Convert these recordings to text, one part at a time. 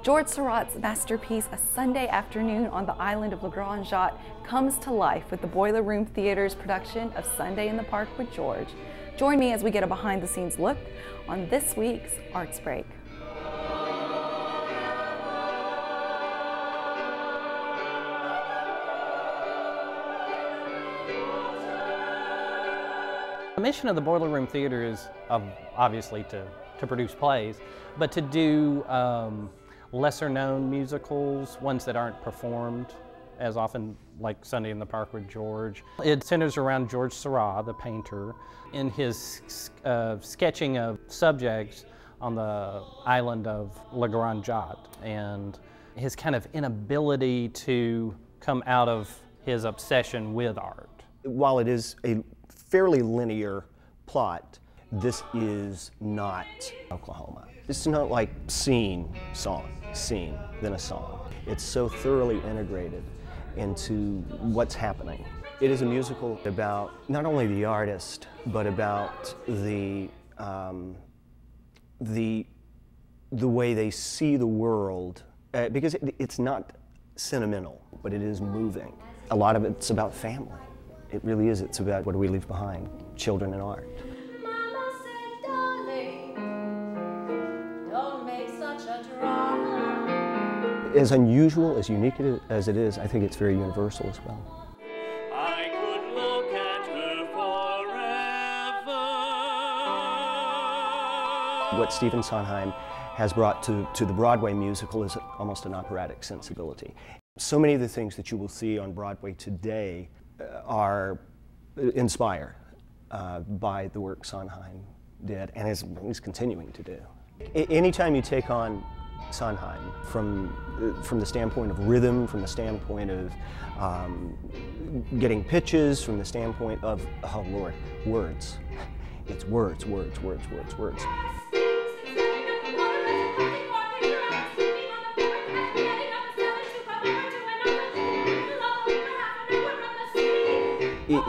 Georges Seurat's masterpiece, A Sunday Afternoon on the Island of Grande, comes to life with the Boiler Room Theater's production of Sunday in the Park with George. Join me as we get a behind-the-scenes look on this week's Arts Break. The mission of the Boiler Room Theater is obviously to produce plays, but to do lesser-known musicals, ones that aren't performed as often, like Sunday in the Park with George. It centers around Georges Seurat, the painter, in his sketching of subjects on the island of Grande, and his kind of inability to come out of his obsession with art. While it is a fairly linear plot, this is not Oklahoma. It's not like scene, song, scene, then a song. It's so thoroughly integrated into what's happening. It is a musical about not only the artist, but about the way they see the world, because it's not sentimental, but it is moving. A lot of it's about family. It really is. It's about what do we leave behind, children and art. Mama said, darling, don't make such a drama. As unusual, as unique as it is, I think it's very universal as well. I could look at her forever. What Stephen Sondheim has brought to the Broadway musical is almost an operatic sensibility. So many of the things that you will see on Broadway today are inspired by the work Sondheim did and is continuing to do. Anytime you take on Sondheim from the standpoint of rhythm, from the standpoint of getting pitches, from the standpoint of, oh Lord, words. It's words, words, words, words, words.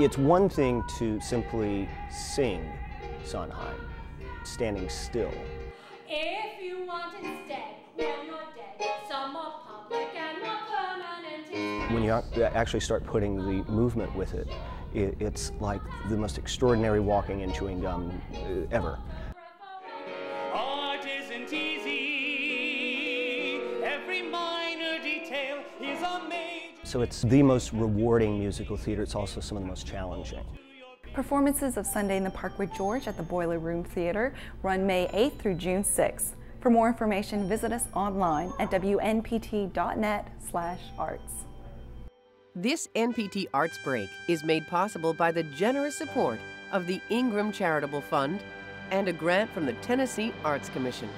It's one thing to simply sing Sondheim, standing still. If you want instead, when you're dead, some more public and more permanent. When you actually start putting the movement with it, it's like the most extraordinary walking and chewing gum ever. Art isn't easy. Every minor detail is a major. So it's the most rewarding musical theater. It's also some of the most challenging. Performances of Sunday in the Park with George at the Boiler Room Theater run May 8th through June 6th. For more information, visit us online at wnpt.net/arts. This NPT Arts Break is made possible by the generous support of the Ingram Charitable Fund and a grant from the Tennessee Arts Commission.